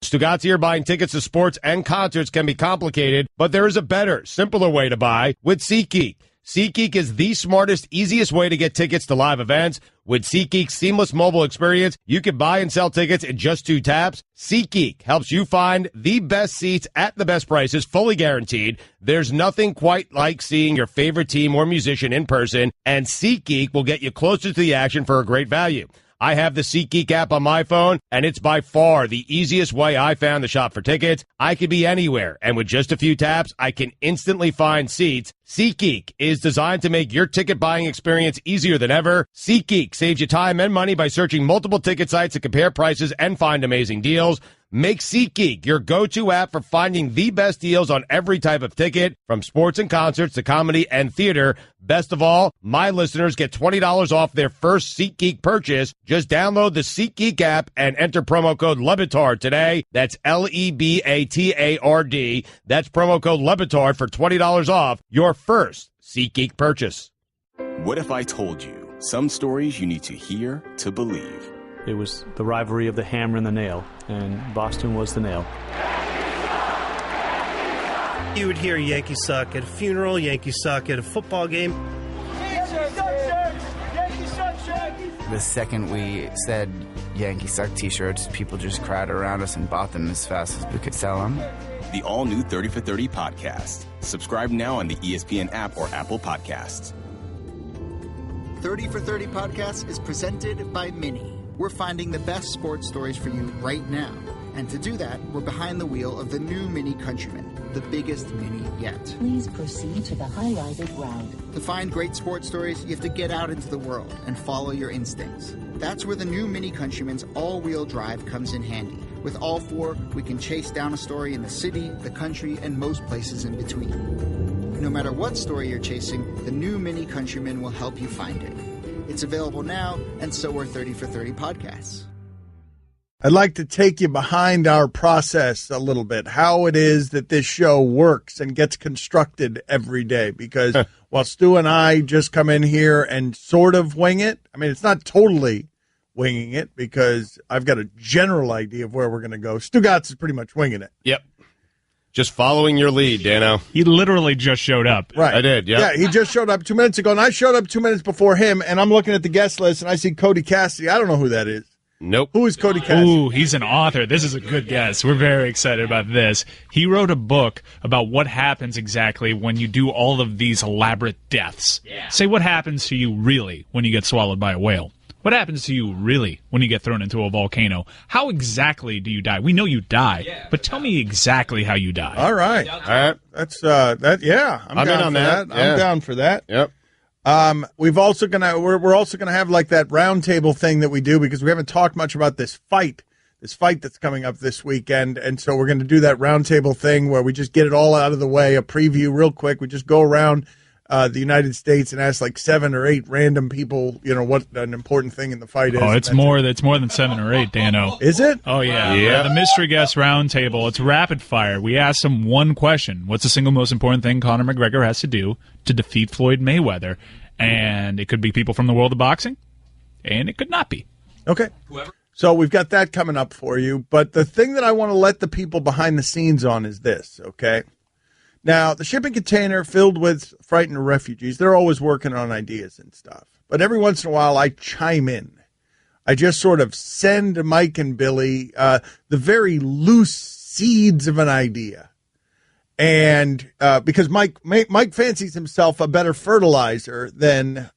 Stugotz here. Buying tickets to sports and concerts can be complicated, but there is a better, simpler way to buy with SeatGeek. SeatGeek is the smartest, easiest way to get tickets to live events. With SeatGeek's seamless mobile experience, you can buy and sell tickets in just 2 taps. SeatGeek helps you find the best seats at the best prices, fully guaranteed. There's nothing quite like seeing your favorite team or musician in person, and SeatGeek will get you closer to the action for a great value. I have the SeatGeek app on my phone, and it's by far the easiest way I found to shop for tickets. I could be anywhere, and with just a few taps, I can instantly find seats. SeatGeek is designed to make your ticket buying experience easier than ever. SeatGeek saves you time and money by searching multiple ticket sites to compare prices and find amazing deals. Make SeatGeek your go-to app for finding the best deals on every type of ticket, from sports and concerts to comedy and theater. Best of all, my listeners get $20 off their first SeatGeek purchase. Just download the SeatGeek app and enter promo code LeBatard today. That's LEBATARD. That's promo code LeBatard for $20 off your first SeatGeek purchase. What if I told you some stories you need to hear to believe? It was the rivalry of the hammer and the nail, and Boston was the nail. You would hear Yankee suck at a funeral, Yankee suck at a football game. The second we said Yankee suck t-shirts, people just crowded around us and bought them as fast as we could sell them. The all-new 30 for 30 podcast. Subscribe now on the ESPN app or Apple Podcasts. 30 for 30 podcast is presented by Mini. We're finding the best sports stories for you right now. And to do that, we're behind the wheel of the new Mini Countryman, the biggest Mini yet. Please proceed to the highlighted route. To find great sports stories, you have to get out into the world and follow your instincts. That's where the new Mini Countryman's all-wheel drive comes in handy. With all 4, we can chase down a story in the city, the country, and most places in between. No matter what story you're chasing, the new Mini Countryman will help you find it. It's available now, and so are 30 for 30 podcasts. I'd like to take you behind our process a little bit, how it is that this show works and gets constructed every day. Because while Stu and I just come in here and sort of wing it, I mean, it's not totally winging it because I've got a general idea of where we're going to go. Stugotz is pretty much winging it. Yep. Just following your lead, Dano. He literally just showed up. Right. I did, yeah. Yeah, he just showed up 2 minutes ago, and I showed up 2 minutes before him, and I'm looking at the guest list, and I see Cody Cassidy. I don't know who that is. Nope. Who is Cody Cassidy? Ooh, he's an author. This is a good guess. We're very excited about this. He wrote a book about what happens exactly when you do all of these elaborate deaths. Yeah. Say what happens to you really when you get swallowed by a whale. What happens to you really when you get thrown into a volcano? How exactly do you die? We know you die, but tell me exactly how you die. All right. That's that. Yeah, I'm in on that. Yeah. I'm down for that. Yep. We're also gonna have like that roundtable thing that we do because we haven't talked much about this fight that's coming up this weekend, and so we're going to do that roundtable thing where we just get it all out of the way, a preview real quick. We just go around the United States and ask like 7 or 8 random people, what an important thing in the fight is. Oh, it's more than 7 or 8, Dano. Is it? Oh, yeah. The mystery guest roundtable. It's rapid fire. We ask them one question. What's the single most important thing Conor McGregor has to do to defeat Floyd Mayweather? And it could be people from the world of boxing, and it could not be. Okay. So we've got that coming up for you. But the thing that I want to let the people behind the scenes on is this, okay? Now, the shipping container filled with frightened refugees, they're always working on ideas and stuff. But every once in a while, I chime in. I just sort of send Mike and Billy the very loose seeds of an idea. And because Mike fancies himself a better fertilizer than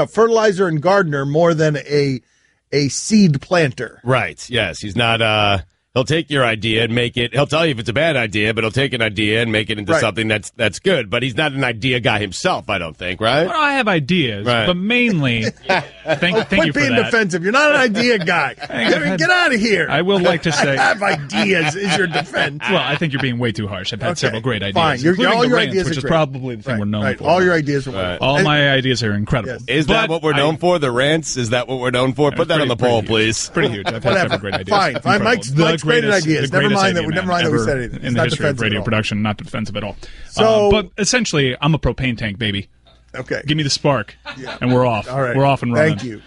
fertilizer and gardener more than a seed planter. Right, yes. He's not... He'll take your idea and make it. He'll tell you if it's a bad idea, but he'll take an idea and make it into something that's good. But he's not an idea guy himself, I don't think, right? Well, I have ideas, but mainly, thank you for Quit being defensive. You're not an idea guy. Get out of here. I will like to say, I have ideas is your defense. Well, I think you're being way too harsh. I've had several great ideas, fine. Including your rants, ideas which is great. probably the thing we're known for. All your ideas are wonderful. All my ideas are incredible. Yes. Is that what we're known for? The rants? Is that what we're known for? Put that on the poll, please. Pretty huge. I've had several great ideas. Fine. Mike's great at ideas. Never mind that we said anything. In the history of radio production, not defensive at all. So, but essentially, I'm a propane tank, baby. Okay. Give me the spark, and we're off. All right. We're off and running. Thank you.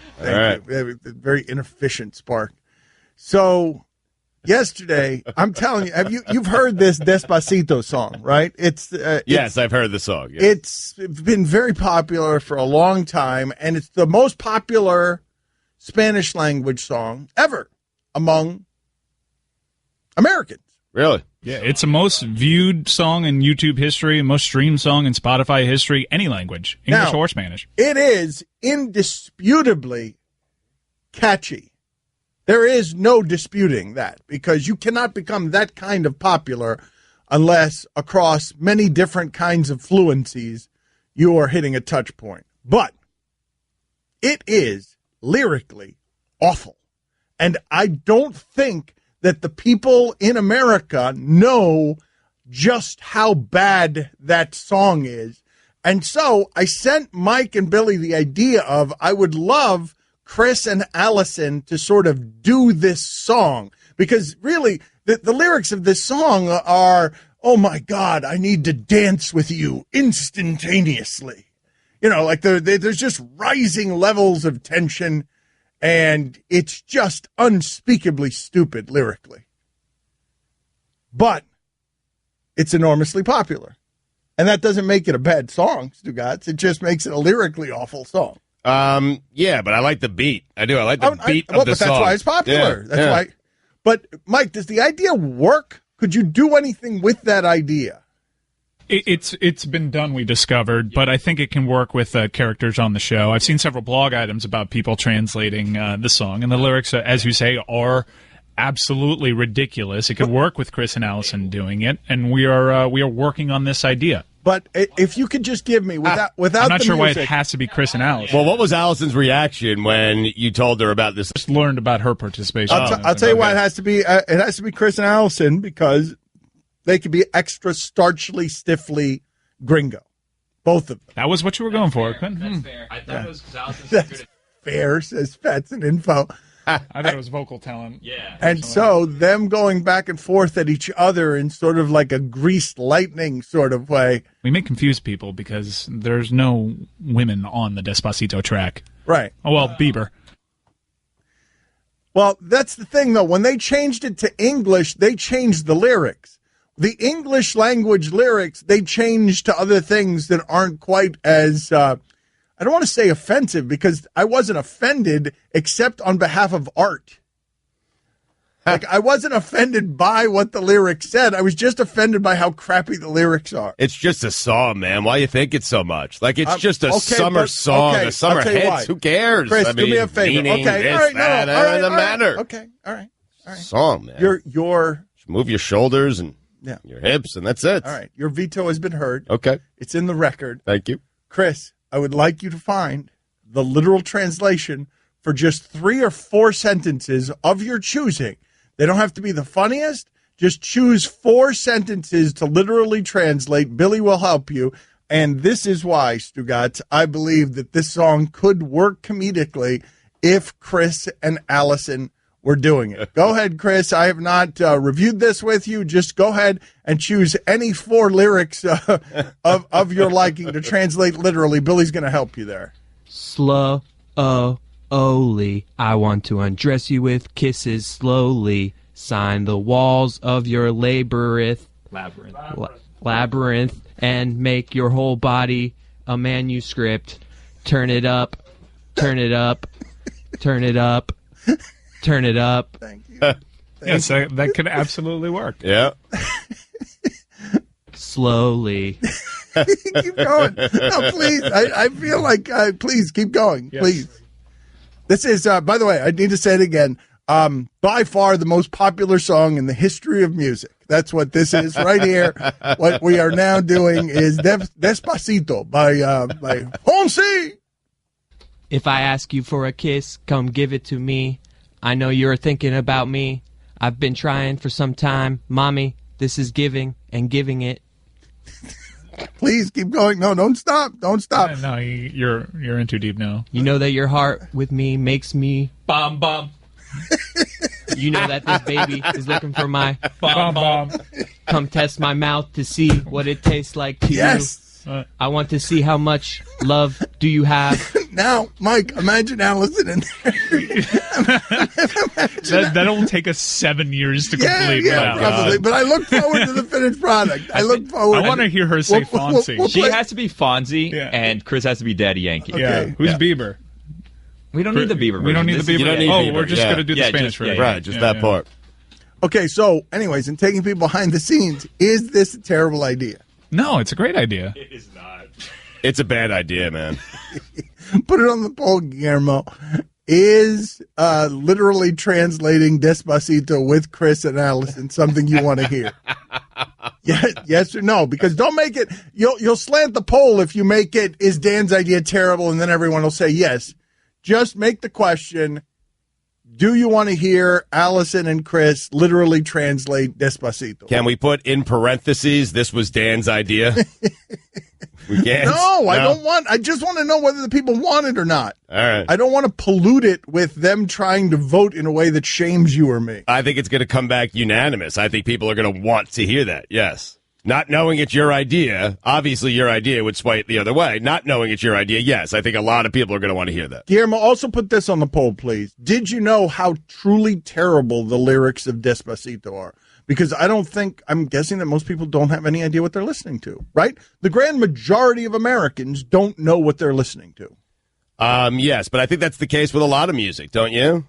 Very inefficient spark. So yesterday, I'm telling you, you've heard this Despacito song, right? Yes, I've heard the song. Yes. It's been very popular for a long time, and it's the most popular Spanish language song ever among Americans. Really? Yeah, it's the most viewed song in YouTube history, most streamed song in Spotify history, any language, English or Spanish. It is indisputably catchy. There is no disputing that, because you cannot become that kind of popular unless across many different kinds of fluencies you are hitting a touch point. But it is lyrically awful. And I don't think that the people in America know just how bad that song is. And so I sent Mike and Billy the idea of, I would love Chris and Allison to sort of do this song, because really the lyrics of this song are, oh my God, I need to dance with you instantaneously. You know, like there's just rising levels of tension, and it's just unspeakably stupid lyrically. But it's enormously popular. And that doesn't make it a bad song, Stugotz. It just makes it a lyrically awful song. Yeah, but I like the beat. I do. I like the beat of the but song. That's why it's popular. Yeah, Why. But, Mike, does the idea work? Could you do anything with that idea? It's been done, we discovered, but I think it can work with characters on the show. I've seen several blog items about people translating the song, and the lyrics, as you say, are absolutely ridiculous. It could work with Chris and Allison doing it, and we are working on this idea. But if you could just give me, without I'm not the sure music, why it has to be Chris and Allison. Well, what was Allison's reaction when you told her about this? Just learned about her participation. I'll tell you why it has to be. It has to be Chris and Allison, because they could be extra starchily, stiffly gringo. Both of them. That was what you were going for. That's fair. I thought it was because Allison's good at... Fair, says Fats and Info. I thought it was vocal talent. Yeah. And so them going back and forth at each other in sort of like a greased lightning sort of way. We may confuse people because there's no women on the Despacito track. Right. Oh, well, Bieber. Well, that's the thing, though. When they changed it to English, they changed the lyrics. The English language lyrics, they changed to other things that aren't quite as, I don't want to say offensive, because I wasn't offended except on behalf of art. Like, I wasn't offended by what the lyrics said. I was just offended by how crappy the lyrics are. It's just a song, man. Why you think it's so much? Like, it's just a summer song, a summer hits. Who cares? Chris, do me a favor. Meaning, Okay, this, all right, that, doesn't matter. Okay, all right. Song, man. Your just move your shoulders and your hips, and that's it. All right. Your veto has been heard. Okay. It's in the record. Thank you. Chris, I would like you to find the literal translation for just 3 or 4 sentences of your choosing. They don't have to be the funniest. Just choose 4 sentences to literally translate. Billy will help you. And this is why, Stugotz, I believe that this song could work comedically if Chris and Allison were doing it. Go ahead, Chris. I have not reviewed this with you. Just go ahead and choose any 4 lyrics of your liking to translate literally. Billy's going to help you there. Slowly, I want to undress you with kisses slowly. Sign the walls of your labyrinth, and make your whole body a manuscript. Turn it up, turn it up, turn it up, turn it up. Thank you. Yes, that could absolutely work. Yeah. Slowly. Keep going. No, please. I feel like, please keep going. Yes. Please. This is, by the way, I need to say it again. By far the most popular song in the history of music. That's what this is right here. What we are now doing is Despacito by Fonsi. If I ask you for a kiss, come give it to me. I know you're thinking about me. I've been trying for some time. Mommy, this is giving and giving it. Please keep going. No, don't stop. Don't stop. No, you're in too deep now. You know that your heart with me makes me bomb bomb. You know that this baby is looking for my bomb bomb. Come test my mouth to see what it tastes like to you. I want to see how much love do you have. Now, Mike, imagine Allison in there. That'll take us 7 years to complete. Yeah, probably. But I look forward to the finished product. I want to hear her say Fonzie. She has to be Fonzie, and Chris has to be Daddy Yankee. Yeah. Who's Bieber? We don't need the Bieber version. We don't need the Bieber. Bieber. We're just going to do the Spanish version. Right, just that part. Okay, so, anyways, in taking people behind the scenes, is this a terrible idea? No, it's a great idea. It is not. It's a bad idea, man. Put it on the poll, Guillermo. Is literally translating Despacito with Chris and Allison something you want to hear? Yes or no? Because don't make it. You'll slant the poll if you make it. Is Dan's idea terrible? And then everyone will say yes. Just make the question. Do you want to hear Allison and Chris literally translate Despacito? Can we put in parentheses, this was Dan's idea? We can't. No, I don't want. I just want to know whether the people want it or not. All right. I don't want to pollute it with them trying to vote in a way that shames you or me. I think it's going to come back unanimous. I think people are going to want to hear that. Yes. Not knowing it's your idea, obviously your idea would sway it the other way. Not knowing it's your idea, yes. I think a lot of people are going to want to hear that. Guillermo, also put this on the poll, please. Did you know how truly terrible the lyrics of Despacito are? Because I'm guessing that most people don't have any idea what they're listening to, right? The grand majority of Americans don't know what they're listening to. Yes, but I think that's the case with a lot of music, don't you?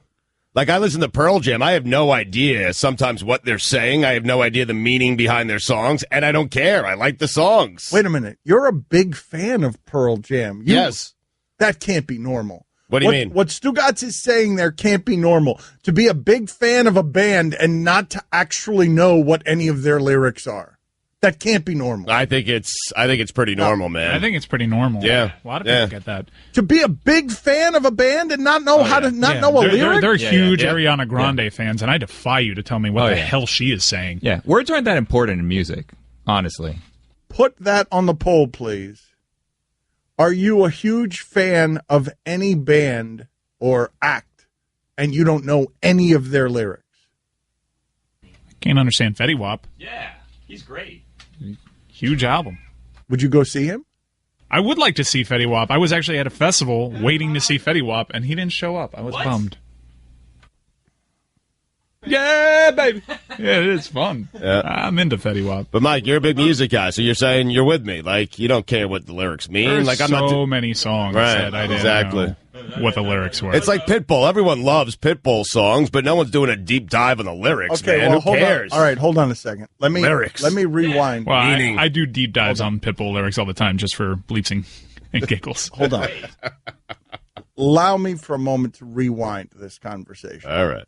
Like, I listen to Pearl Jam. I have no idea sometimes what they're saying. I have no idea the meaning behind their songs, and I don't care. I like the songs. Wait a minute. You're a big fan of Pearl Jam. Yes. That can't be normal. What do you mean? What Stugotz is saying there can't be normal. To be a big fan of a band and not to actually know what any of their lyrics are. That can't be normal. I think it's pretty normal, man. I think it's pretty normal. Yeah. A lot of people get that. To be a big fan of a band and not know know a lyric? They're huge Ariana Grande fans, and I defy you to tell me what the hell she is saying. Yeah, words aren't that important in music, honestly. Put that on the poll, please. Are you a huge fan of any band or act, and you don't know any of their lyrics? I can't understand Fetty Wap. Yeah, he's great. Huge album. Would you go see him? I would like to see Fetty Wap. I was actually at a festival waiting to see Fetty Wap, and he didn't show up. I was bummed. Yeah, baby. Yeah, it is fun. Yeah. I'm into Fetty Wap. But, Mike, you're a big music guy, so you're saying you're with me. Like, you don't care what the lyrics mean. There's like, I'm so many songs that I didn't know what the lyrics were. It's like Pitbull. Everyone loves Pitbull songs, but no one's doing a deep dive on the lyrics, okay, man. well, Who cares? All right, hold on a second. Let me rewind. Well, I do deep dives on Pitbull lyrics all the time just for bleeps and giggles. Hold on. Allow me for a moment to rewind this conversation. All right.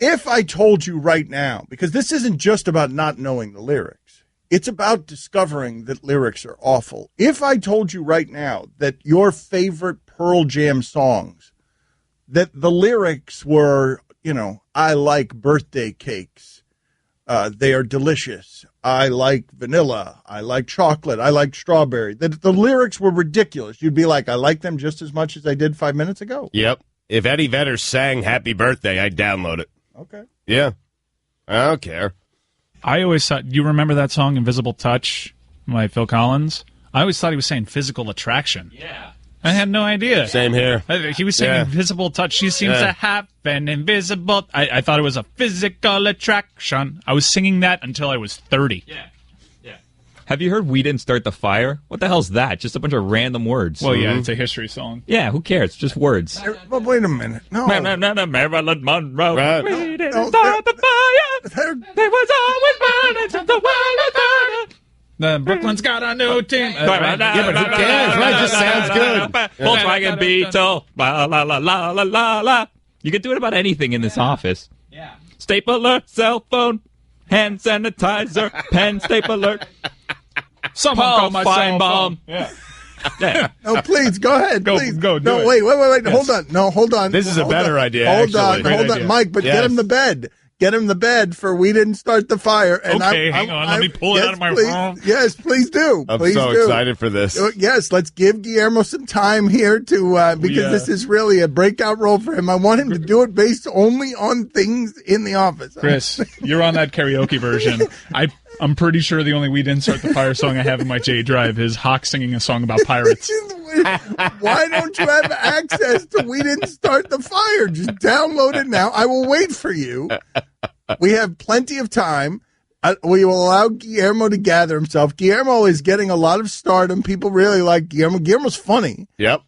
If I told you right now, because this isn't just about not knowing the lyrics, it's about discovering that lyrics are awful. If I told you right now that your favorite Pearl Jam songs, that the lyrics were, I like birthday cakes, they are delicious, I like vanilla, I like chocolate, I like strawberry, that the lyrics were ridiculous, you'd be like, I like them just as much as I did 5 minutes ago. Yep. If Eddie Vedder sang Happy Birthday, I'd download it. Okay. Yeah. I don't care. I always thought, you remember that song, Invisible Touch, by Phil Collins? I always thought he was saying physical attraction. Yeah. I had no idea. Same here. He was saying invisible touch. She seems to have an invisible... I thought it was a physical attraction. I was singing that until I was 30. Yeah. Have you heard We Didn't Start the Fire? What the hell's that? Just a bunch of random words. Well, yeah, it's a history song. Yeah, who cares? Just words. But wait a minute. No. Marilyn Monroe. Right. We didn't start the fire. There was always burning till the world was burning. Brooklyn's got a new team. Yeah, but who cares? Right? It just sounds good. Volkswagen Beetle. La la la la la la la. You can do it about anything in this office. Yeah. Stapler, cell phone, hand sanitizer, pen stapler. Someone call my cell phone. Yeah. No, please, go ahead. Go please. do no, it. wait. Yes. Hold on. No, hold on. This is a better idea, Hold actually. on, Mike, but get him the bed. Get him the bed for We Didn't Start the Fire. And hang on. Let me pull it out of my phone. Yes, please do. I'm please so excited for this. Yes, let's give Guillermo some time here to because this is really a breakout role for him. I want him to do it based only on things in the office. Chris, you're on that karaoke version. I'm pretty sure the only We Didn't Start the Fire song I have in my J Drive is Hawk singing a song about pirates. Why don't you have access to We Didn't Start the Fire? Just download it now. I will wait for you. We have plenty of time. We will allow Guillermo to gather himself. Guillermo is getting a lot of stardom. People really like Guillermo. Guillermo's funny. Yep.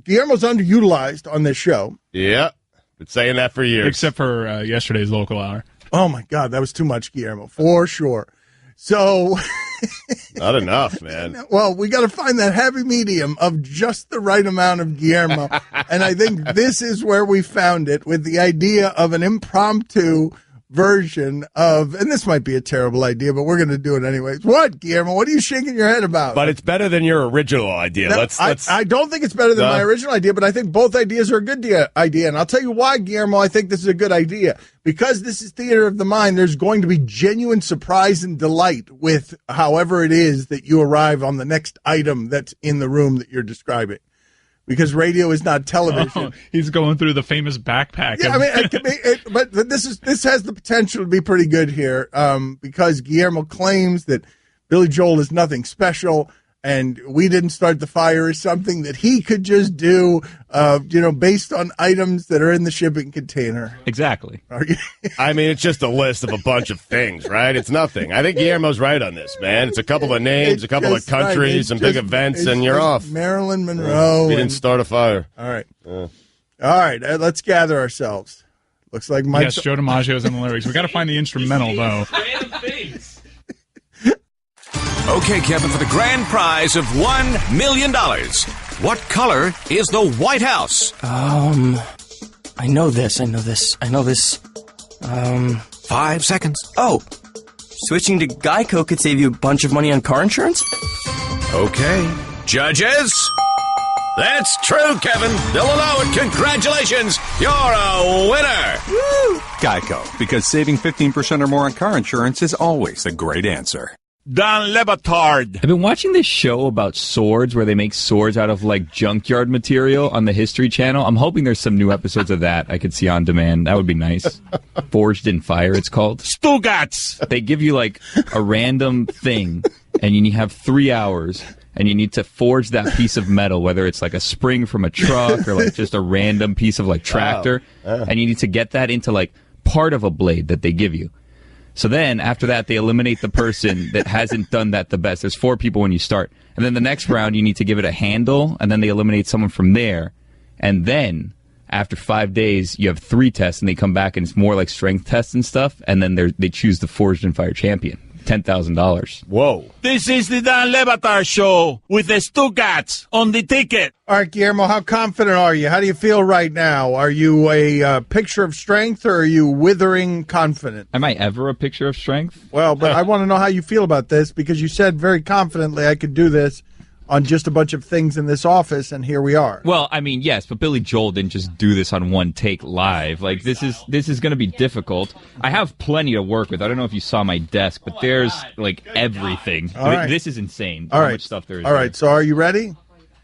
Guillermo's underutilized on this show. Yep. Been saying that for years. Except for yesterday's local hour. Oh, my God. That was too much, Guillermo, for sure. So... Not enough, man. Well, we got to find that happy medium of just the right amount of Guillermo. And I think this is where we found it with the idea of an impromptu version of, and this might be a terrible idea, but we're going to do it anyways. What, Guillermo? What are you shaking your head about? But it's better than your original idea. No, Let's. I don't think it's better than my original idea, but I think both ideas are a good idea. And I'll tell you why, Guillermo, I think this is a good idea. Because this is theater of the mind, there's going to be genuine surprise and delight with however it is that you arrive on the next item that's in the room that you're describing. Because radio is not television. Oh, he's going through the famous backpack. Yeah, I mean, it could be, but this has the potential to be pretty good here because Guillermo claims that Billy Joel is nothing special, and We Didn't Start the Fire is something that he could just do, based on items that are in the shipping container. Exactly. I mean, it's just a list of a bunch of things, right? It's nothing. I think Guillermo's right on this, man. It's a couple of names, a couple of countries, some big events, and you're off. Marilyn Monroe. We didn't start a fire. All right. All right. Let's gather ourselves. Looks like Mike. Yes, Joe DiMaggio's in the lyrics. We got to find the instrumental, though. Okay, Kevin, for the grand prize of $1 million, what color is the White House? I know this. 5 seconds. Oh, switching to Geico could save you a bunch of money on car insurance? Okay. Judges? That's true, Kevin. They'll allow it. Congratulations. You're a winner. Woo! Geico, because saving 15% or more on car insurance is always a great answer. Don Batard. I've been watching this show about swords where they make swords out of like junkyard material on the History Channel. I'm hoping there's some new episodes of that I could see on demand. That would be nice. Forged in Fire, it's called. Stugotz. They give you like a random thing, and you have 3 hours, and you need to forge that piece of metal, whether it's like a spring from a truck or like just a random piece of like tractor, and you need to get that into like part of a blade that they give you. So then, after that, they eliminate the person that hasn't done that the best. There's 4 people when you start. And then the next round, you need to give it a handle, and then they eliminate someone from there. And then, after 5 days, you have 3 tests, and they come back, and it's more like strength tests and stuff. And then they choose the Forged in Fire champion. $10,000. Whoa. This is the Dan Le Batard Show with the Stugotz on the ticket. All right, Guillermo, how confident are you? How do you feel right now? Are you a picture of strength, or are you withering confident? Am I ever a picture of strength? Well, but I want to know how you feel about this, because you said very confidently I could do this on just a bunch of things in this office, and here we are. Well, I mean, yes, but Billy Joel didn't just do this on one take live. Like, this is going to be difficult. I have plenty to work with. I don't know if you saw my desk, but there's, like, everything. All right. This is insane. All how right. much stuff there is. All right, so are you ready?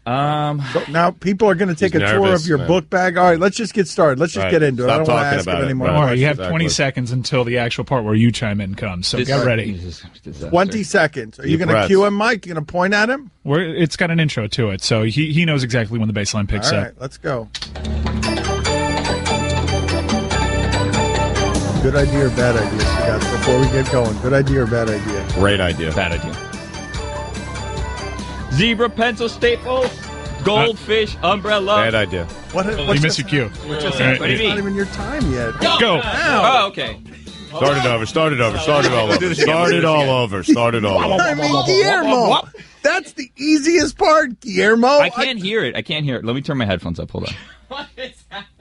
So now people are going to take a tour of your book bag. All right, let's just get started. Let's just get into it. I don't want to ask it anymore. All right, you have 20 seconds until the actual part where you chime in comes. So get ready. 20 seconds. Are you going to cue him, Mike? You going to point at him? It's got an intro to it, so he knows exactly when the baseline picks up. All up. right, let's go. Good idea or bad idea, Stugotz, before we get going? Good idea or bad idea? Great idea. Bad idea. Zebra, pencil, staples, goldfish, umbrella. Bad idea. You missed your cue. It's not even your time yet. Go. Oh, okay. Start it all over. I mean, Guillermo, that's the easiest part, Guillermo. I can't hear it. Let me turn my headphones up. Hold on. All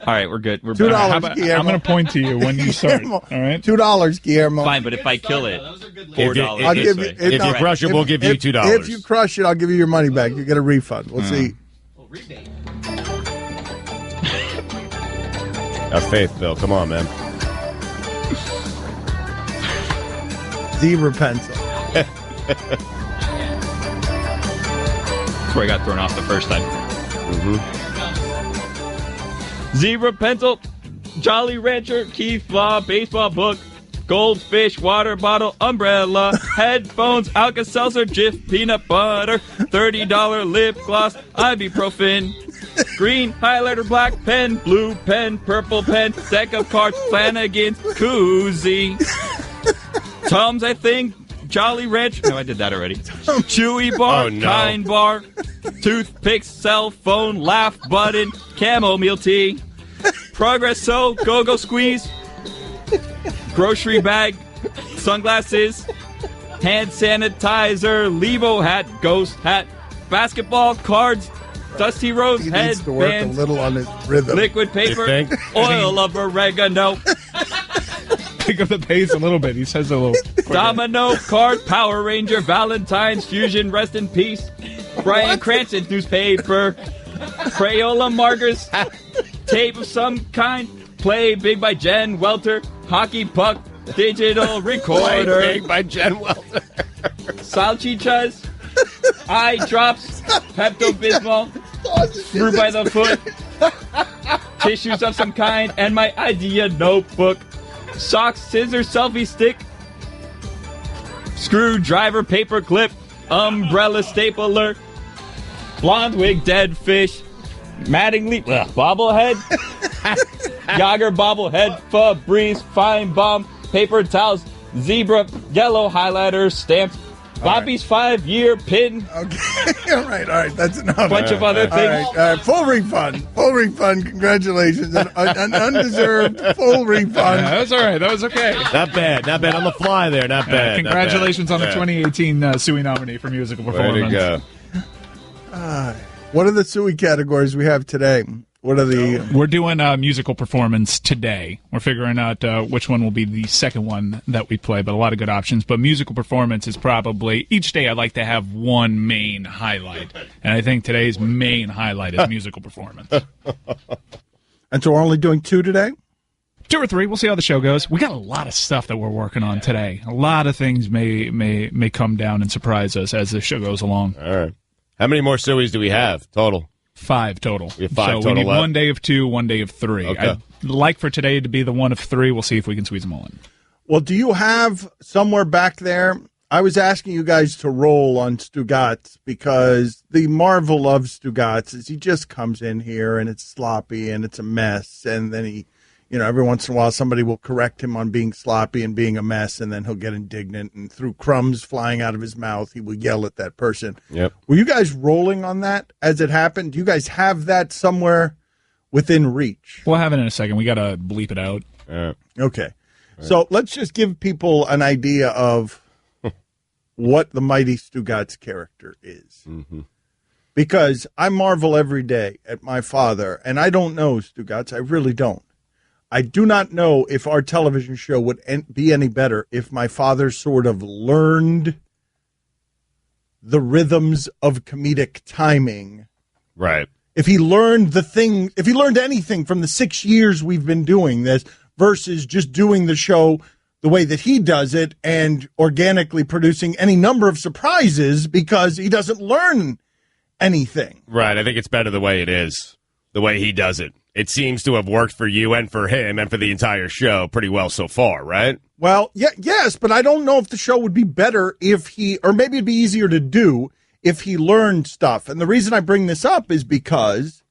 right, we're good. We're $2, back. Guillermo. I'm going to point to you when you start. All right. $2, Guillermo. Fine, but if I kill it, $4. I'll give you. If you crush it, we'll give you $2. If you crush it, I'll give you your money back. You get a refund. We'll see. Have faith, Bill. Come on, man. Zebra pencil. That's where I got thrown off the first time. Zebra pencil, Jolly Rancher, Keith Law, baseball book, goldfish, water bottle, umbrella, headphones, Alka-Seltzer, Jif, peanut butter, $30 lip gloss, ibuprofen, green highlighter, black pen, blue pen, purple pen, deck of cards, Flanagan's koozie, Tums, I think, Jolly Ranch. No, I did that already. Chewy bar, Kind bar, toothpicks, cell phone, laugh button, chamomile tea, Progresso, go-go squeeze, grocery bag, sunglasses, hand sanitizer, Levo hat, ghost hat, basketball cards, Dusty Rose he needs to work headbands, a little on his rhythm. liquid paper, oil of oregano. Pick up the pace a little bit. He says a little quicker. Domino card, Power Ranger, Valentine's, Fusion, rest in peace, Bryan Cranston's newspaper, Crayola markers, tape of some kind, Play Big by Jen Welter, hockey puck, digital recorder, Play Big by Jen Welter, salchichas, eye drops, Pepto-Bismol, Screw by the foot, tissues of some kind, and my idea notebook, socks, scissors, selfie stick, screwdriver, paper clip, umbrella, stapler, blonde wig, dead fish, Mattingly, bobblehead, Yager bobblehead, Febreze, fine bomb, paper towels, zebra, yellow highlighter, stamps, Bobby's 5-year pin. Okay, all right, that's enough. Bunch of other things. All right, full refund. Congratulations, an undeserved full refund. Yeah, that was all right. That was okay. Not bad on the fly there. Not bad. Congratulations on the 2018 SUI nominee for musical performance. Way to go. What are the SUI categories we have today? What are the? We're doing musical performance today. We're figuring out which one will be the second one that we play, but a lot of good options. But musical performance is probably, each day I'd like to have one main highlight. And I think today's main highlight is musical performance. And so we're only doing 2 today? 2 or 3. We'll see how the show goes. We got a lot of stuff that we're working on today. A lot of things may come down and surprise us as the show goes along. All right. How many more SUIs do we have total? 5 total. We have 5 total. So we need left. 1 day of 2, 1 day of 3. Okay. I'd like for today to be the one of 3. We'll see if we can squeeze them all in. Well, do you have somewhere back there? I was asking you guys to roll on Stugotz because the marvel of Stugotz is he just comes in here and it's sloppy and it's a mess, and then he, every once in a while somebody will correct him on being sloppy and being a mess, and then he'll get indignant, and through crumbs flying out of his mouth, he will yell at that person. Yep. Were you guys rolling on that as it happened? Do you guys have that somewhere within reach? We'll have it in a second. We got to bleep it out. Okay. So let's just give people an idea of what the mighty Stugotz character is. Mm-hmm. Because I marvel every day at my father, and I don't know Stugotz. I really don't. I do not know if our television show would be any better if my father sort of learned the rhythms of comedic timing. Right. If he learned anything from the 6 years we've been doing this versus just doing the show the way that he does it and organically producing any number of surprises because he doesn't learn anything. Right. I think it's better the way it is, the way he does it. It seems to have worked for you and for him and for the entire show pretty well so far, right? Well, yes, but I don't know if the show would be better or maybe it'd be easier to do if he learned stuff. And the reason I bring this up is because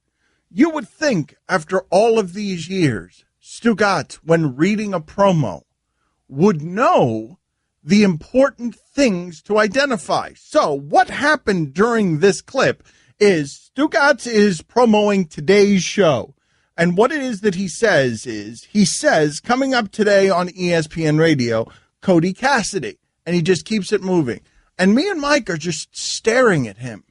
you would think after all of these years, Stugotz, when reading a promo, would know the important things to identify. So what happened during this clip is Stugotz is promoting today's show. And what it is that he says, coming up today on ESPN Radio, Cody Cassidy. And he just keeps it moving. And me and Mike are just staring at him.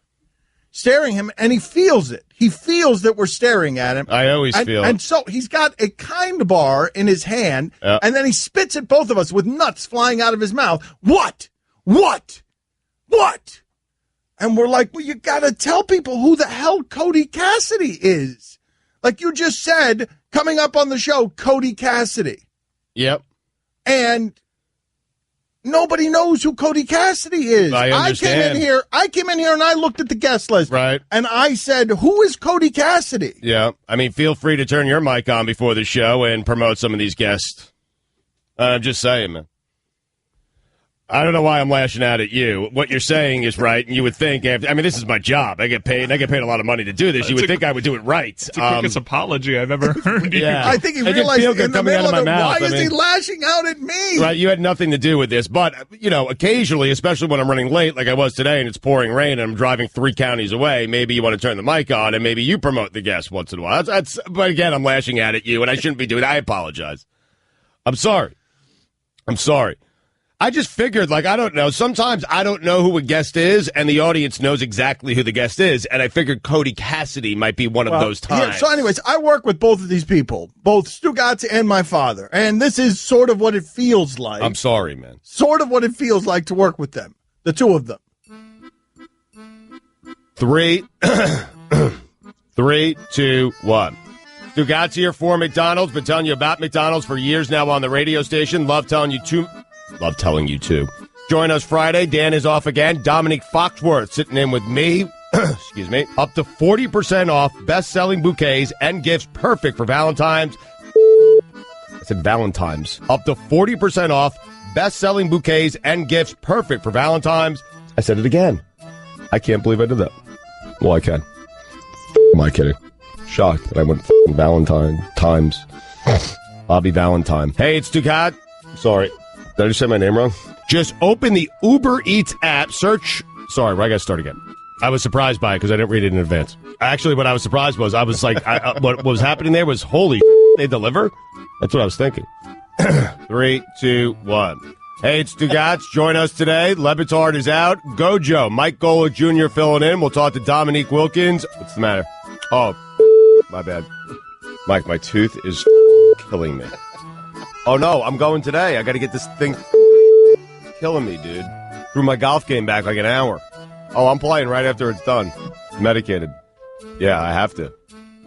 And he feels it. He feels that we're staring at him. I always feel it. And so he's got a kind bar in his hand, and then he spits at both of us with nuts flying out of his mouth. What? And we're like, well, you got to tell people who the hell Cody Cassidy is. Like you just said, coming up on the show, Cody Cassidy. Yep. And nobody knows who Cody Cassidy is. I understand. I came in here and I looked at the guest list. Right. And I said, who is Cody Cassidy? Yeah. I mean, feel free to turn your mic on before the show and promote some of these guests. I'm just saying, man. I don't know why I'm lashing out at you. What you're saying is right, and you would think, this is my job. I get paid, and I get paid a lot of money to do this. You would think I would do it right. It's the quickest apology I've ever heard. Yeah. I think he realized in the middle of it, why is he lashing out at me? Right, you had nothing to do with this. But, occasionally, especially when I'm running late like I was today and it's pouring rain and I'm driving 3 counties away, maybe you want to turn the mic on and maybe you promote the guest once in a while. But again, I'm lashing out at you, and I shouldn't be doing it. I apologize. I'm sorry. I just figured, I don't know. Sometimes I don't know who a guest is, and the audience knows exactly who the guest is. And I figured Cody Cassidy might be one of those times. Yeah, so anyways, I work with both of these people, both Stugotz and my father. And this is sort of what it feels like. I'm sorry, man. Sort of what it feels like to work with them. The two of them. 3, 2, 1. Stugotz here for McDonald's. Been telling you about McDonald's for years now on the radio station. Love telling you too. Join us Friday. Dan is off again. Dominique Foxworth sitting in with me. Excuse me. Up to 40% off best-selling bouquets and gifts perfect for Valentine's. I said Valentine's. Up to 40% off best-selling bouquets and gifts perfect for Valentine's. I said it again. I can't believe I did that. Well, I can. Am I kidding? Shocked that I went Valentine times. Bobby Valentine. Hey, it's Stugotz. Sorry. Did I just say my name wrong? Just open the Uber Eats app, search... Sorry, I got to start again. I was surprised by it because I didn't read it in advance. Actually, what I was surprised was, I was like, what was happening there was, holy they deliver? That's what I was thinking. 3, 2, 1. Hey, it's Stugotz. Join us today. Le Batard is out. Gojo, Mike Golick Jr. filling in. We'll talk to Dominique Wilkins. What's the matter? Oh, my bad. Mike, my tooth is killing me. Oh, no, I'm going today. I got to get this thing killing me, dude. Threw my golf game back like an hour. Oh, I'm playing right after it's done. Medicated. Yeah, I have to.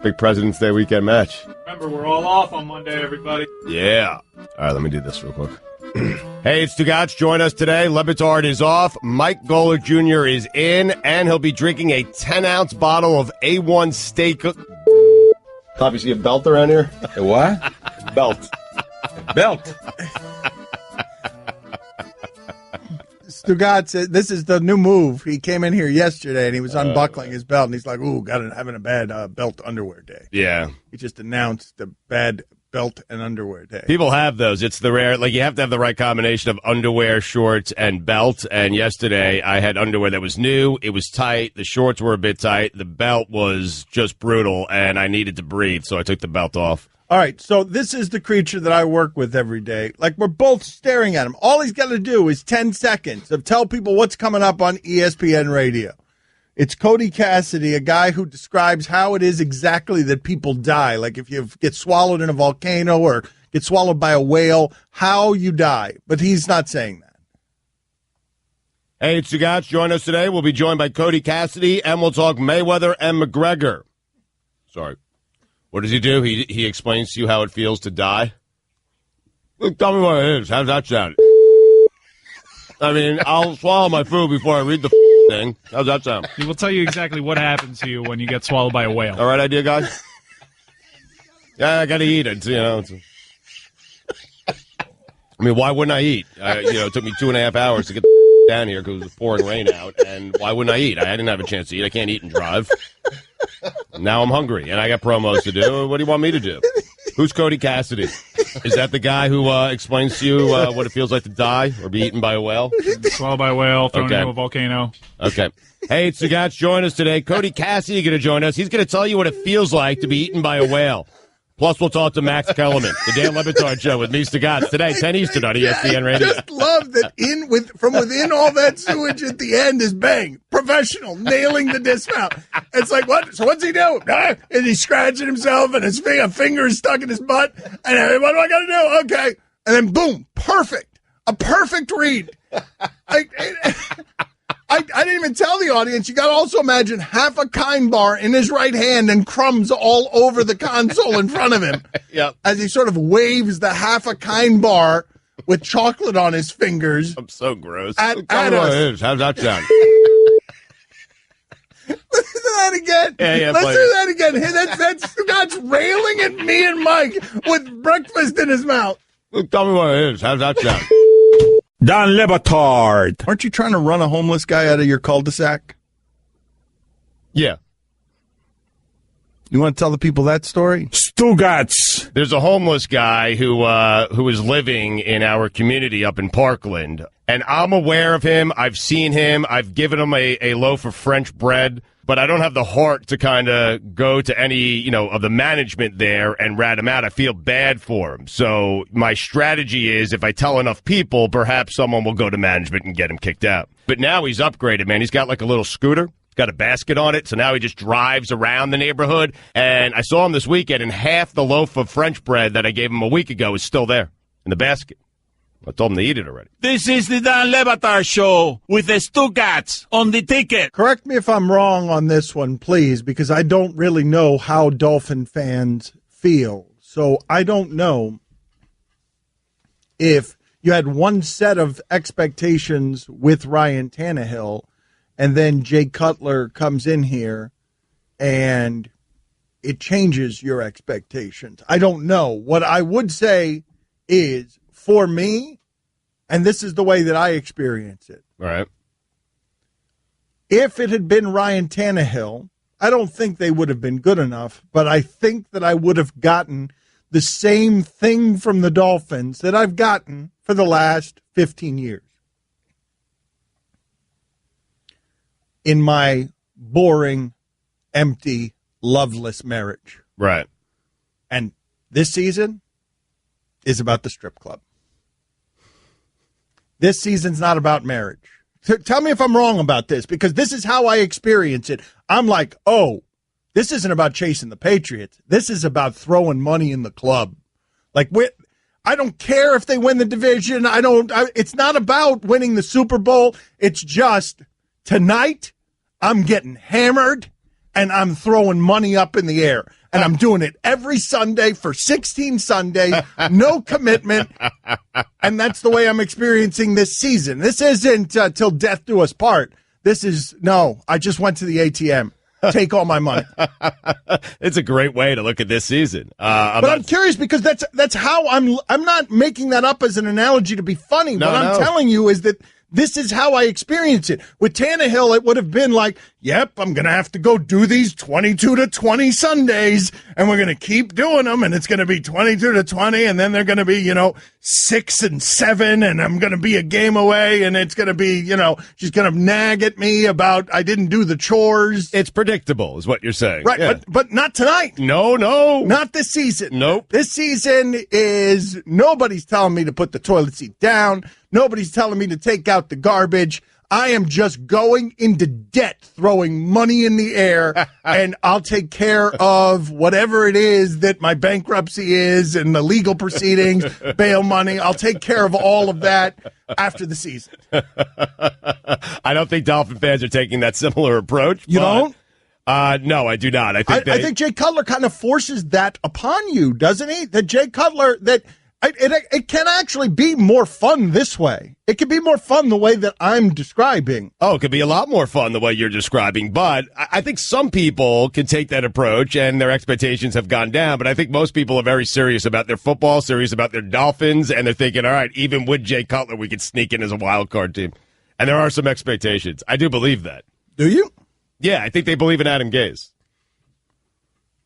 Big President's Day weekend match. Remember, we're all off on Monday, everybody. Yeah. All right, let me do this real quick. Hey, it's Stugotz. Join us today. Le Batard is off. Mike Golick Jr. is in, and he'll be drinking a 10-ounce bottle of A1 steak. Copy, see a belt around here? A what? Belt. Stugotz, this is the new move. He came in here yesterday, and he was unbuckling his belt, and he's like, having a bad belt underwear day. Yeah. He just announced the bad belt and underwear day. People have those. It's the rare, you have to have the right combination of underwear, shorts, and belt. And yesterday I had underwear that was new. It was tight. The shorts were a bit tight. The belt was just brutal, and I needed to breathe, so I took the belt off. All right, so this is the creature that I work with every day. We're both staring at him. All he's got to do is 10 seconds of tell people what's coming up on ESPN radio. It's Cody Cassidy, a guy who describes how it is exactly that people die. Like if you get swallowed in a volcano or get swallowed by a whale, how you die. But he's not saying that. Hey, it's Stugotz. Join us today. We'll be joined by Cody Cassidy, and we'll talk Mayweather and McGregor. Sorry. What does he do? He explains to you how it feels to die? Look, tell me what it is. How's that sound? I mean, I'll swallow my food before I read the thing. How's that sound? He will tell you exactly what happens to you when you get swallowed by a whale. All right idea, guys? Yeah, I got to eat it. I mean, why wouldn't I eat? It took me 2.5 hours to get down here because it was pouring rain out, and why wouldn't I eat? I didn't have a chance to eat. I can't eat and drive. Now I'm hungry, and I got promos to do. What do you want me to do? Who's Cody Cassidy? Is that the guy who explains to you what it feels like to die or be eaten by a whale? Swallowed by a whale, thrown into a volcano. Okay. Hey, it's Stugotz. Join us today. Cody Cassidy going to join us. He's going to tell you what it feels like to be eaten by a whale. Plus, we'll talk to Max Kellerman, the Dan Le Batard Show with me, Stugotz, today, 10 Eastern on ESPN Radio. I just love that from within all that sewage at the end is bang, professional, nailing the dismount. It's like, what? So what's he do? And he's scratching himself, and his finger is stuck in his butt. And what do I got to do? Okay. And then, boom, perfect. A perfect read. I didn't even tell the audience. You got to also imagine half a Kind bar in his right hand and crumbs all over the console in front of him. Yep. As he sort of waves the half a Kind bar with chocolate on his fingers. I'm so gross. At us. How's that sound? Listen to that again. Yeah, Let's do that again. Hey, that's Stugotz railing at me and Mike with breakfast in his mouth. Tell me what it is. How's that sound? Don Le Batard. Aren't you trying to run a homeless guy out of your cul-de-sac? Yeah. You want to tell the people that story? Stugotz. There's a homeless guy who is living in our community up in Parkland, and I'm aware of him. I've seen him. I've given him a loaf of French bread, but I don't have the heart to kind of go to any, of the management there and rat him out. I feel bad for him. So my strategy is if I tell enough people, perhaps someone will go to management and get him kicked out. But now he's upgraded, man. He's got like a little scooter. Got a basket on it, so now he just drives around the neighborhood. And I saw him this weekend, and half the loaf of French bread that I gave him a week ago is still there in the basket. I told him to eat it already. This is the Dan Le Batard Show with the Stugotz on the ticket. Correct me if I'm wrong on this one, please, because I don't really know how Dolphin fans feel. So I don't know if you had one set of expectations with Ryan Tannehill, and then Jay Cutler comes in here and it changes your expectations. I don't know. What I would say is, for me, and this is the way that I experience it. All right. If it had been Ryan Tannehill, I don't think they would have been good enough, but I think that I would have gotten the same thing from the Dolphins that I've gotten for the last 15 years. In my boring, empty, loveless marriage. Right. And this season is about the strip club. This season's not about marriage. Tell me if I'm wrong about this, because this is how I experience it. I'm like, oh, this isn't about chasing the Patriots. This is about throwing money in the club. Like, I don't care if they win the division. It's not about winning the Super Bowl. It's just, tonight, I'm getting hammered, and I'm throwing money up in the air. And I'm doing it every Sunday for 16 Sundays, no commitment. And that's the way I'm experiencing this season. This isn't till death do us part. This is, no, I just went to the ATM. Take all my money. It's a great way to look at this season. I'm curious because that's how I'm not making that up as an analogy to be funny. What I'm telling you is that this is how I experience it. With Tannehill, it would have been like, yep, I'm going to have to go do these 22-20 Sundays, and we're going to keep doing them, and it's going to be 22-20, and then they're going to be, 6-7, and I'm going to be a game away, and it's going to be, she's going to nag at me about I didn't do the chores. It's predictable, is what you're saying. Right, yeah. but not tonight. No. Not this season. Nope. This season is nobody's telling me to put the toilet seat down. Nobody's telling me to take out the garbage. I am just going into debt, throwing money in the air, and I'll take care of whatever it is that my bankruptcy is and the legal proceedings, bail money. I'll take care of all of that after the season. I don't think Dolphin fans are taking that similar approach. You don't? No, I do not. I think Jay Cutler kind of forces that upon you, doesn't he? That Jay Cutler, it can actually be more fun this way. It can be more fun the way that I'm describing. Oh, it could be a lot more fun the way you're describing. But I think some people can take that approach and their expectations have gone down. But I think most people are very serious about their football, serious about their Dolphins. And they're thinking, all right, even with Jay Cutler, we could sneak in as a wild card team. And there are some expectations. I do believe that. Do you? Yeah, I think they believe in Adam Gase.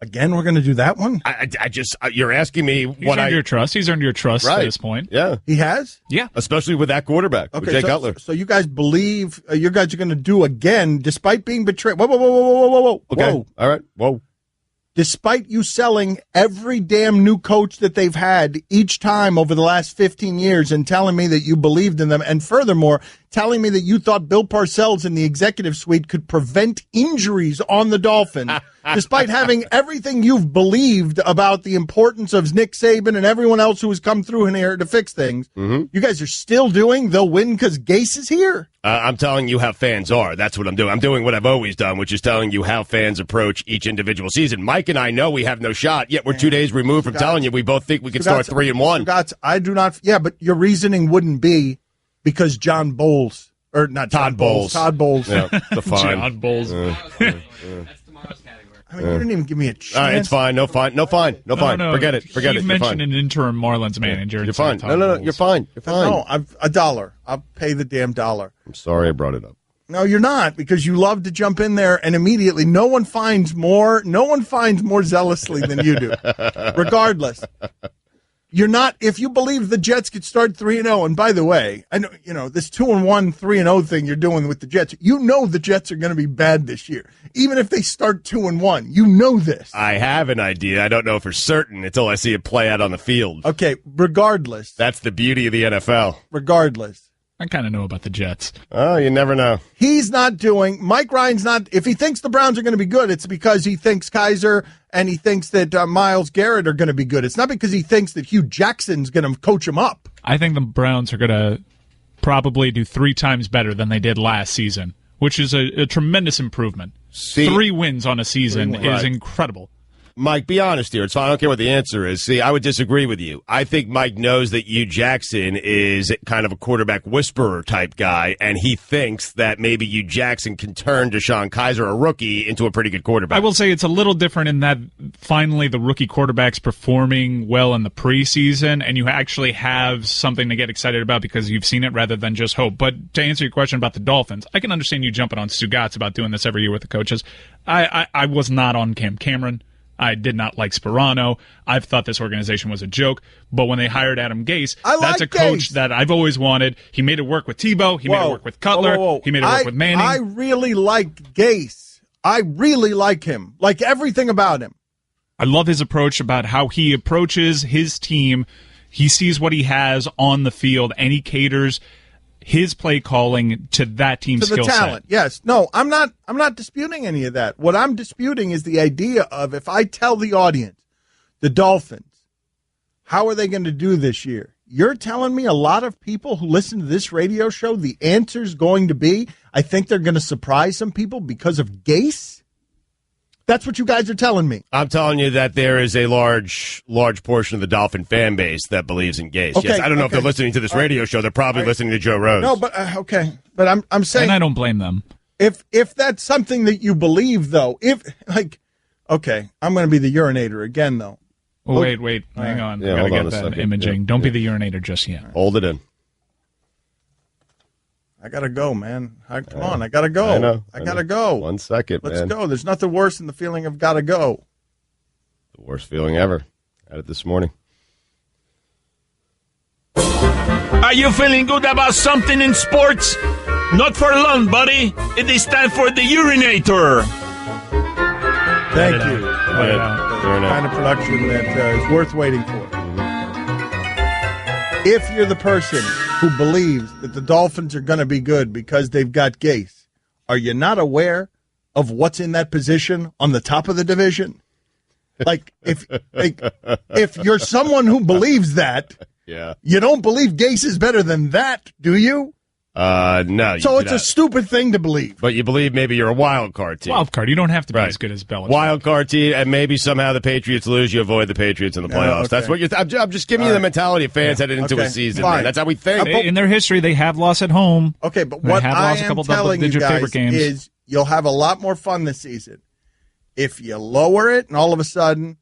Again, we're going to do that one? I just, you're asking me what I... He's earned your trust right. at this point. Yeah. He has? Yeah. Especially with that quarterback, with Jay Cutler. So you guys believe you guys are going to do again, despite being betrayed. Whoa. Okay. Whoa. All right. Whoa. Despite you selling every damn new coach that they've had each time over the last 15 years and telling me that you believed in them, and furthermore, telling me that you thought Bill Parcells in the executive suite could prevent injuries on the Dolphins, despite having everything you've believed about the importance of Nick Saban and everyone else who has come through in here to fix things, you guys are still doing they'll win because Gase is here? I'm telling you how fans are. That's what I'm doing. I'm doing what I've always done, which is telling you how fans approach each individual season. Mike and I know we have no shot, yet we're 2 days removed from telling you we both think we could start 3-1. Stugotz, I do not. Yeah, but your reasoning wouldn't be because John Bowles, or not Todd Bowles. Todd Bowles. Yeah, the fine. John Bowles. That's tomorrow's category. I mean, you didn't even give me a chance. All right, it's fine. No fine. No. Forget it. You mentioned an interim Marlins manager. You're fine. No. You're fine. You're fine. No, $1. I'll pay the damn $1. I'm sorry I brought it up. No, you're not, because you love to jump in there and immediately no one finds more zealously than you do. Regardless. You're not, if you believe the Jets could start 3-0, and by the way, I know, this 2-1, 3-0 thing you're doing with the Jets, you know the Jets are going to be bad this year. Even if they start 2-1, you know this. I have an idea. I don't know for certain until I see it play out on the field. Okay, regardless. That's the beauty of the NFL. Regardless. I kind of know about the Jets. Oh, you never know. Mike Ryan's not, if he thinks the Browns are going to be good, it's because he thinks Kaiser and he thinks that Myles Garrett are going to be good. It's not because he thinks that Hugh Jackson's going to coach him up. I think the Browns are going to probably do 3 times better than they did last season, which is a tremendous improvement. 3 wins on a season is incredible. Mike, be honest here. It's fine. I don't care what the answer is. See, I would disagree with you. I think Mike knows that Hugh Jackson is kind of a quarterback whisperer type guy, and he thinks that maybe Hugh Jackson can turn Deshaun Kaiser, a rookie, into a pretty good quarterback. I will say it's a little different in that finally the rookie quarterback's performing well in the preseason, and you actually have something to get excited about because you've seen it rather than just hope. But to answer your question about the Dolphins, I can understand you jumping on Stugotz about doing this every year with the coaches. I was not on Cameron. I did not like Sperano. I've thought this organization was a joke. But when they hired Adam Gase, that's a coach that I've always wanted. He made it work with Tebow. He made it work with Cutler. He made it work with Manning. I really like Gase. I really like him. Like everything about him. I love his approach about how he approaches his team. He sees what he has on the field, and he caters his play calling to that team's skill set. To the talent, yes. No, I'm not disputing any of that. What I'm disputing is the idea of, if I tell the audience, the Dolphins, how are they going to do this year? You're telling me a lot of people who listen to this radio show, the answer's going to be, I think they're going to surprise some people because of Gase? That's what you guys are telling me. I'm telling you that there is a large portion of the Dolphin fan base that believes in Gase. Okay, yes, I don't know if they're listening to this radio show. They're probably listening to Joe Rose. No, but okay. But I'm saying, and I don't blame them. If that's something that you believe, though, okay, I'm going to be the urinator again, though. Oh, wait, hang on. Yeah, I gotta get that second. imaging. Yeah, don't be the urinator just yet. Hold it in. I gotta go, man. Come on, I gotta go. I know. I gotta go. 1 second, Let's man. go. There's nothing worse than the feeling of gotta go. The worst feeling ever. Had it this morning. Are you feeling good about something in sports? Not for long, buddy. It is time for the urinator. Thank you. The kind of production that is worth waiting for. If you're the person who believes that the Dolphins are going to be good because they've got Gase, are you not aware of what's in that position on the top of the division? If you're someone who believes that, yeah, you don't believe Gase is better than that, do you? No. So it's a stupid thing to believe. But you believe maybe you're a wild card team. Wild card. You don't have to be as good as Belichick. Wild card team, and maybe somehow the Patriots lose. You avoid the Patriots in the playoffs. Okay. That's what you're. I'm just giving you the mentality of fans headed into a season. Man. That's how we think. In their history, they have lost at home. Okay, but what I am telling you guys is you'll have a lot more fun this season if you lower it, and all of a sudden,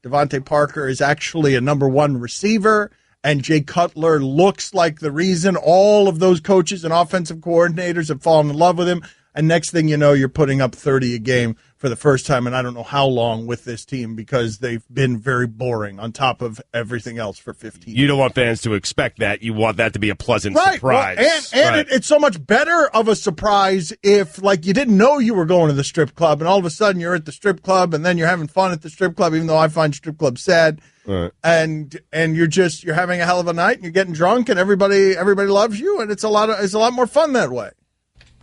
Devontae Parker is actually a number 1 receiver. And Jay Cutler looks like the reason all of those coaches and offensive coordinators have fallen in love with him. And next thing you know, you're putting up 30 a game for the first time in I don't know how long with this team because they've been very boring on top of everything else for 15 years. You don't want fans to expect that. You want that to be a pleasant surprise. Well, and it's so much better of a surprise if, like, you didn't know you were going to the strip club and all of a sudden you're at the strip club and then you're having fun at the strip club, even though I find strip clubs sad. Right. And you're having a hell of a night and you're getting drunk and everybody loves you and it's a lot more fun that way.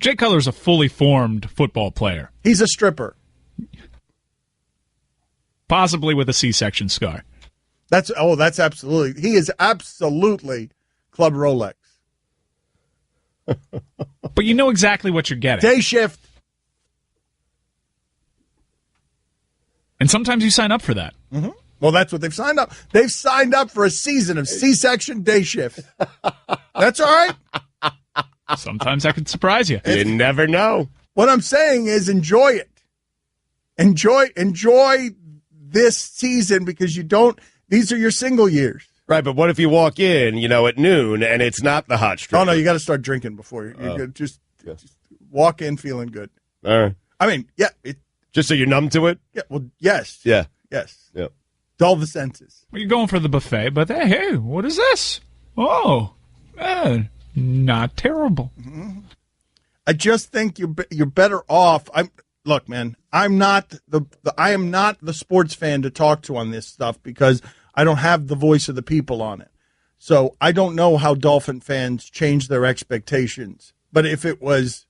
Jay Cutler is a fully formed football player. He's a stripper. Possibly with a C-section scar. That's absolutely. He is absolutely Club Rolex. But you know exactly what you're getting. Day shift. And sometimes you sign up for that. Mm-hmm. Well, that's what they've signed up. They've signed up for a season of C-section day shift. That's all right. Sometimes that could surprise you. You never know. What I'm saying is enjoy it. Enjoy this season because these are your single years. Right, but what if you walk in, at noon and it's not the hot streak? Oh, no, you got to start drinking before you just walk in feeling good. All right. I mean, yeah. Just so you're numb to it? Yeah, well, yes. Yeah. Yes. Yep. Dull the senses. Well, you're going for the buffet, but hey, what is this? Oh, not terrible. Mm-hmm. I just think you're better off. Look, man, I am not the sports fan to talk to on this stuff because I don't have the voice of the people on it. So I don't know how Dolphin fans change their expectations. But if it was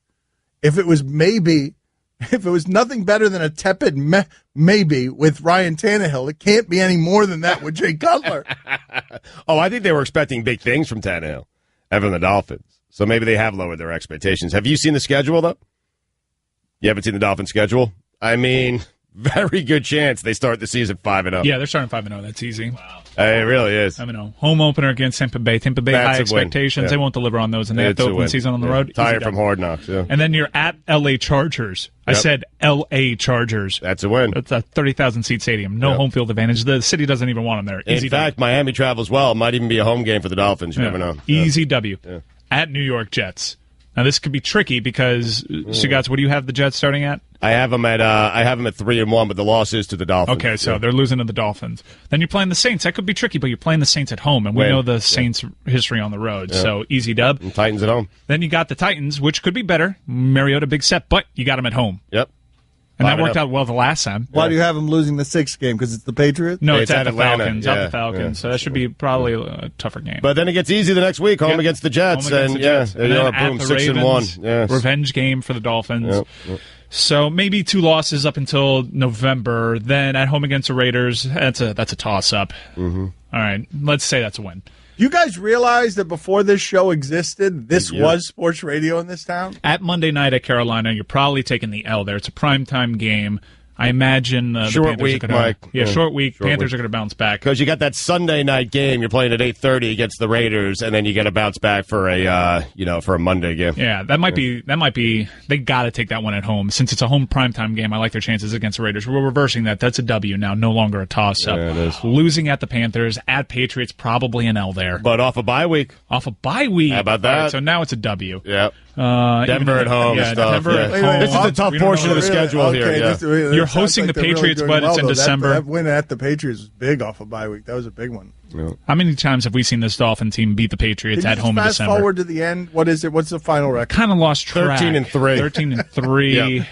nothing better than a tepid maybe with Ryan Tannehill, it can't be any more than that with Jay Cutler. Oh, I think they were expecting big things from Tannehill and from the Dolphins. So maybe they have lowered their expectations. Have you seen the schedule, though? You haven't seen the Dolphins schedule? I mean, very good chance they start the season 5-0. Yeah, they're starting 5-0. That's easy. Wow. It really is. 5-0. Home opener against Tampa Bay. Tampa Bay, high expectations. They won't deliver on those, and they have to open the season on the road. Tired from Hard Knocks, yeah. And then you're at L.A. Chargers. Yep. I said L.A. Chargers. That's a win. That's a 30,000-seat stadium. No home field advantage. The city doesn't even want them there. In fact, Miami travels well. It might even be a home game for the Dolphins. You never know. Easy W. Yeah. At New York Jets. Now, this could be tricky because, Stugotz, what do you have the Jets starting at? I have them at 3-1, but the loss is to the Dolphins. Okay, so they're losing to the Dolphins. Then you're playing the Saints. That could be tricky, but you're playing the Saints at home, and we know the Saints' history on the road. Yeah. So easy dub. And Titans at home. Then you got the Titans, which could be better. Mariota, big set, but you got them at home. Yep. And that worked out well the last time. Why do you have them losing the 6th game? Because it's the Patriots? No, it's at the Atlanta. Falcons. At the Falcons. So that should be probably a tougher game. But then it gets easy the next week, home against the Jets. There you are, boom, 6-1. Yes. Revenge game for the Dolphins. Yep. So maybe 2 losses up until November. Then at home against the Raiders, that's a toss-up. Mm-hmm. All right, let's say that's a win. You guys realize that before this show existed, this was sports radio in this town? At Monday night at Carolina, you're probably taking the L there. It's a primetime game. I imagine the short Panthers week, are gonna, Mike. Short week. Panthers are going to bounce back because you got that Sunday night game. You're playing at 8:30 against the Raiders, and then you get a bounce back for a for a Monday game. Yeah, that might be. They got to take that one at home since it's a home primetime game. I like their chances against the Raiders. We're reversing that. That's a W now, no longer a toss up. Yeah, it is. Losing at the Panthers, at Patriots, probably an L there. But off a bye week. How about that? Right, so now it's a W. Yeah. Denver at home. Denver at home. This is the tough portion of the schedule here. Yeah. You're hosting the Patriots, but it's in December. That win at the Patriots was big off a bye week. That was a big one. Yeah. How many times have we seen this Dolphin team beat the Patriots at home in December? Fast forward to the end. What is it? What's the final record? Kind of lost track. 13-3. 13-3.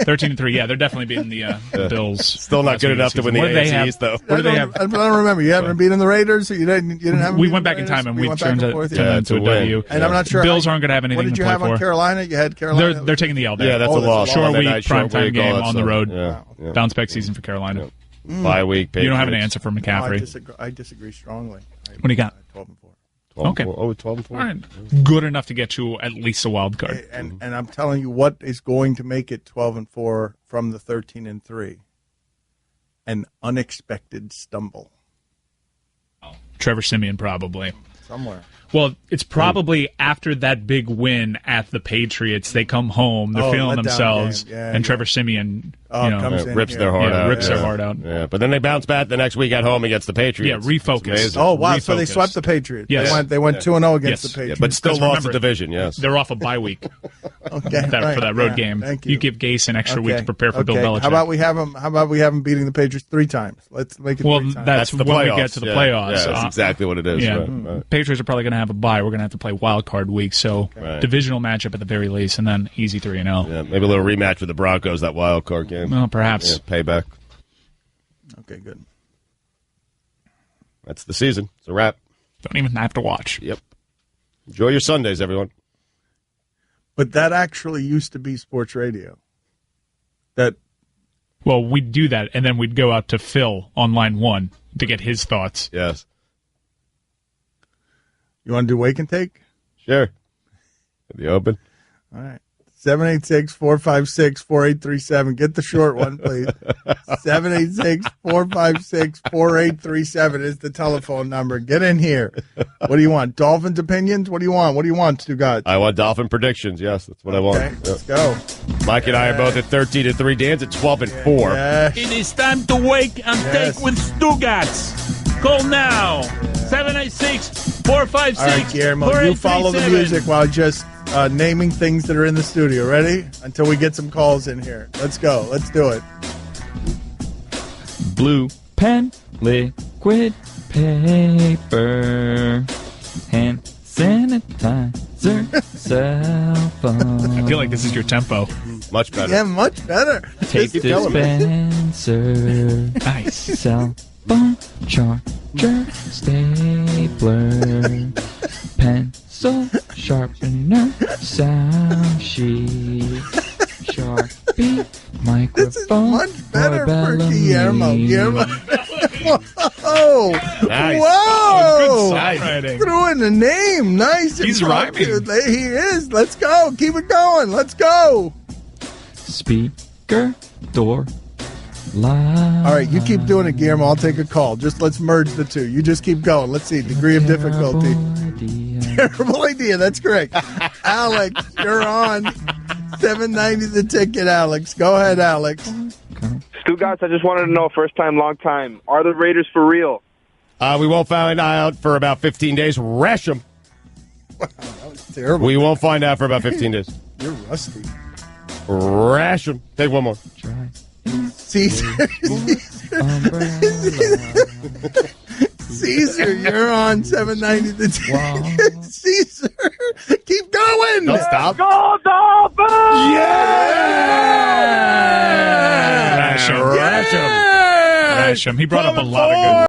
13-3. Yeah, they're definitely beating the Bills. Still not good enough to win the AFC, though. What do they have? I don't remember. You haven't beaten the Raiders? You didn't have. We went back in time and we turned it into a W. And I'm not sure. Bills aren't going to have anything to play for. What did you have on Carolina? You had Carolina. They're taking the L there. Yeah, that's a loss. Short week, primetime game on the road. Bounce back season for Carolina. Bye week. Patriots. You don't have an answer for McCaffrey. No, I disagree strongly. What do you got? 12-4. Okay. 12-4. All right. Good enough to get you at least a wild card. And I'm telling you what is going to make it 12-4 from the 13-3. An unexpected stumble. Trevor Siemian probably. Somewhere. Well, it's probably after that big win at the Patriots, they come home, they're feeling themselves, and Trevor Siemian rips their heart out. Rips their heart out. Yeah, but then they bounce back the next week at home against the Patriots. Yeah, refocus. Oh, wow, so they swept the Patriots. Yes. They went 2-0 against the Patriots. Yeah, but still lost the division, yes. They're off a bye week for that road game. Thank you. You give Gase an extra week to prepare for Bill Belichick. How about we have them beating the Patriots 3 times? Let's make it 3 times. That's the when playoffs. we get to the playoffs. Yeah, that's exactly what it is. Yeah. Right. Patriots are probably going to have a bye. We're going to have to play wild card week, so divisional matchup at the very least, and then easy 3-0. Yeah, maybe a little rematch with the Broncos, that wild card game. Well, perhaps. Yeah, payback. Okay, good. That's the season. It's a wrap. Don't even have to watch. Yep. Enjoy your Sundays, everyone. But that actually used to be sports radio. Well, we'd do that, and then we'd go out to Phil on line 1 to get his thoughts. Yes. You want to do wake and take? Sure. The open. All right. 786-456-4837. Get the short one, please. 786-456-4837 is the telephone number. Get in here. What do you want? Dolphins opinions? What do you want? What do you want, Stugotz? I want Dolphin predictions. Yes, that's what I want. Okay, let's go. Mike and I are both at 13-3. Dan's at 12-4. Yes. It is time to wake and take with Stugotz. Call now. 786-456-4837. All right, Guillermo, you follow the music while just naming things that are in the studio. Ready? Until we get some calls in here. Let's go. Let's do it. Blue pen, liquid paper, hand sanitizer, cell phone. I feel like this is your tempo. Much better. Yeah, much better. Tape dispenser. Nice. Cell phone charger, stapler, pencil sharpener, sound sheet, Sharpie, microphone. This is much better for Guillermo. Whoa! Nice. Whoa! Good songwriting. Threw in the name. Nice. He's impressive. rhyming. He is. Let's go. Keep it going. Let's go. Speaker, door, light. All right, you keep doing it, Guillermo. I'll take a call. Just let's merge the two. You just keep going. Let's see. Degree of difficulty. Terrible idea. That's correct. Alex, you're on. $7.90 the ticket, Alex. Go ahead, Alex. Stugotz, I just wanted to know, first time, long time, are the Raiders for real? We won't find out for about 15 days. Rash them. Wow, that was terrible. We won't find out for about 15 days. You're rusty. Rash them. Take one more. Caesar. Caesar, you're on $7.90 the ticket. Caesar, keep going. Don't stop. Go Dolphins! Yeah! Rash him. Yeah! Rash him. He brought up a lot of good